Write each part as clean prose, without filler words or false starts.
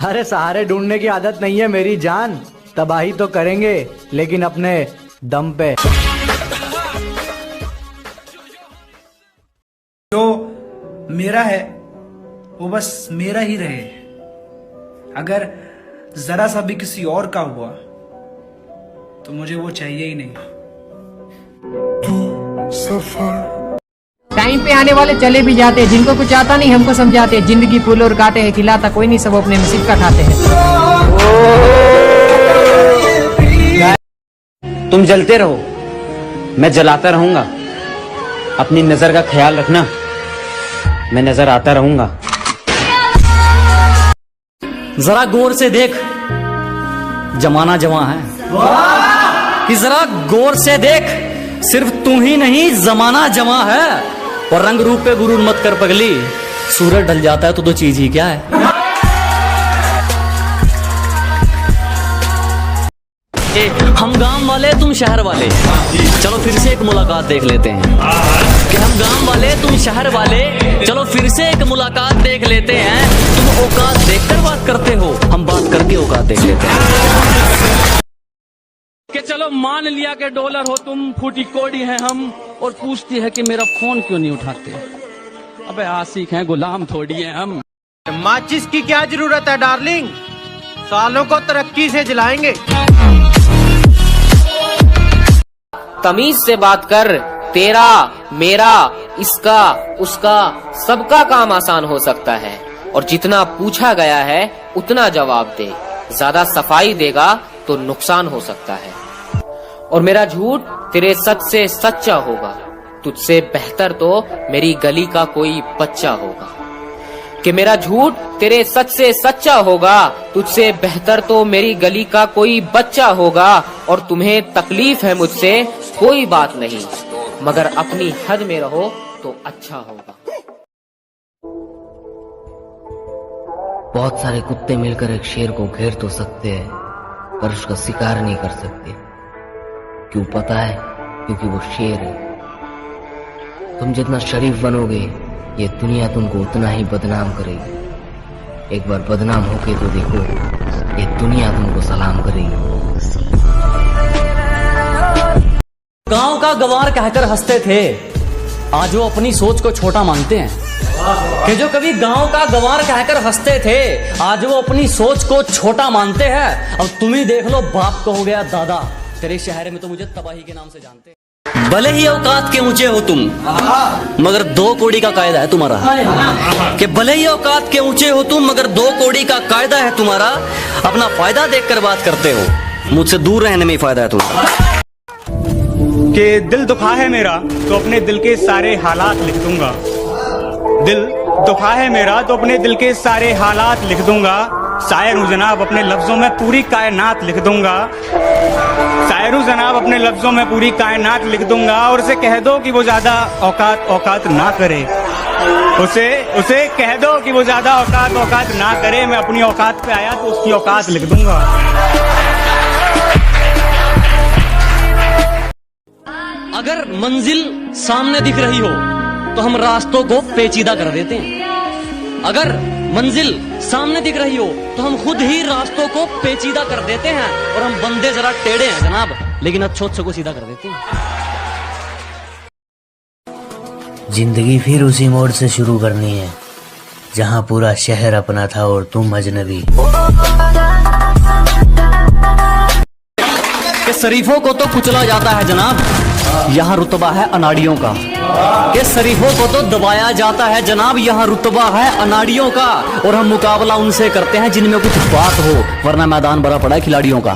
अरे सहारे ढूंढने की आदत नहीं है मेरी जान, तबाही तो करेंगे लेकिन अपने दम पे। जो मेरा है वो बस मेरा ही रहे, अगर जरा सा भी किसी और का हुआ तो मुझे वो चाहिए ही नहीं। टाइम पे आने वाले चले भी जाते हैं, जिनको कुछ आता नहीं हमको समझाते हैं। जिंदगी फूल और कांटे हैं, खिलाता कोई नहीं, सब अपने नसीब का खाते हैं। तुम जलते रहो, मैं जलाता रहूंगा। अपनी नजर का ख्याल रखना, मैं नजर आता रहूंगा। जरा गौर से देख, जमाना जवां है। कि जरा गौर से देख, सिर्फ तू ही नहीं जमाना जवां है। और रंग रूप पे गुरूर मत कर पगली, सूरज ढल जाता है तो चीज ही क्या है। हम गांव वाले तुम शहर वाले, चलो फिर से एक मुलाकात देख लेते हैं। कि हम गांव वाले तुम शहर वाले, चलो फिर से एक मुलाकात देख लेते हैं। तुम औकात देखकर बात करते हो, हम बात करके औकात देख लेते हैं। कि चलो मान लिया कि डॉलर हो तुम, फूटी कोड़ी है हम, और पूछती है कि मेरा फोन क्यों नहीं उठाते। अबे आशिक हैं, गुलाम थोड़ी है हम। माचिस की क्या जरूरत है डार्लिंग, सालों को तरक्की से जलाएंगे। तमीज से बात कर, तेरा मेरा इसका उसका सबका काम आसान हो सकता है। और जितना पूछा गया है उतना जवाब दे, ज्यादा सफाई देगा तो नुकसान हो सकता है। और मेरा झूठ तेरे सच से सच्चा होगा, तुझसे बेहतर तो मेरी गली का कोई बच्चा होगा। कि मेरा झूठ तेरे सच से सच्चा होगा, तुझसे बेहतर तो मेरी गली का कोई बच्चा होगा। और तुम्हें तकलीफ है मुझसे कोई बात नहीं, मगर अपनी हद में रहो तो अच्छा होगा। बहुत सारे कुत्ते मिलकर एक शेर को घेर तो सकते हैं, पर उसका शिकार नहीं कर सकते। क्यों पता है? क्योंकि वो शेर है। तुम जितना शरीफ बनोगे, ये दुनिया तुमको उतना ही बदनाम करेगी। एक बार बदनाम होके तो देखो, ये दुनिया तुमको सलाम करेगी। गांव का गवार कहकर हंसते थे, आज वो अपनी सोच को छोटा मानते हैं। कि जो कभी गांव का गवार कहकर हंसते थे, आज वो अपनी सोच को छोटा मानते हैं। अब तुम ही देख लो, बाप को हो गया दादा। तेरे शहर में तो मुझे तबाही के नाम से जानते हैं। भले ही औकात के ऊंचे हो तुम, मगर 2 कौड़ी का कायदा है तुम्हारा। कि भले ही औकात के ऊंचे हो तुम, मगर 2 कौड़ी का कायदा है तुम्हारा। अपना फायदा देखकर बात करते हो, मुझसे दूर रहने में ही फायदा है तुम्हारा। कि दिल दुखा है मेरा तो अपने दिल के सारे हालात लिख दूंगा। दिल दुखा है मेरा तो अपने दिल के सारे हालात लिख दूंगा। शायर हूँ जनाब, अपने लफ्जों में पूरी कायनात लिख दूंगा। शायर हूँ जनाब, अपने लफ्जों में पूरी कायनात लिख दूंगा। और उसे कह दो कि वो ज्यादा औकात ना करे। उसे कह दो कि वो ज्यादा औकात ना करे। मैं अपनी औकात पे आया तो उसकी औकात लिख दूंगा। अगर मंजिल सामने दिख रही हो तो हम रास्तों को पेचीदा कर देते हैं। अगर मंजिल सामने दिख रही हो तो हम खुद ही रास्तों को पेचीदा कर देते हैं। और हम बंदे जरा टेढ़े हैं जनाब, लेकिन अच्छों को सीधा कर देते हैं। जिंदगी फिर उसी मोड़ से शुरू करनी है जहां पूरा शहर अपना था और तुम अजनबी। कि शरीफों को तो कुचला जाता है जनाब, यहाँ रुतबा है अनाड़ियों का। कि शरीफों को तो दबाया जाता है जनाब, यहाँ रुतबा है अनाड़ियों का। और हम मुकाबला उनसे करते हैं जिनमें कुछ बात हो, वरना मैदान भरा पड़ा है खिलाड़ियों का।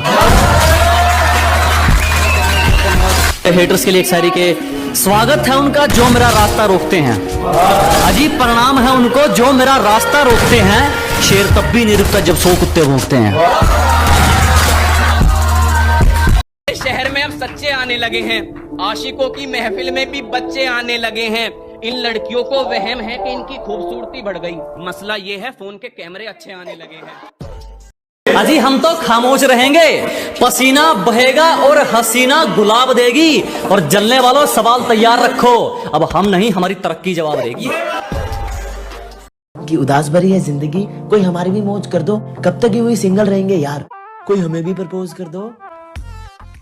हेटर्स के लिए एक शायरी के स्वागत है उनका जो मेरा रास्ता रोकते हैं। अजीब परिणाम है उनको जो मेरा रास्ता रोकते हैं। शेर तब भी नहीं रुकता जब 100 कुत्ते भौंकते हैं। शहर में अब सच्चे आने लगे हैं, आशिकों की महफिल में भी बच्चे आने लगे हैं। इन लड़कियों को वहम है कि इनकी खूबसूरती बढ़ गई, मसला ये है फोन के कैमरे अच्छे आने लगे हैं। अजी हम तो खामोश रहेंगे, पसीना बहेगा और हसीना गुलाब देगी। और जलने वालों सवाल तैयार रखो, अब हम नहीं हमारी तरक्की जवाब देगी। की उदास भरी है जिंदगी, कोई हमारी भी मौज कर दो, कब तक ही वही सिंगल रहेंगे यार, कोई हमें भी प्रपोज कर दो।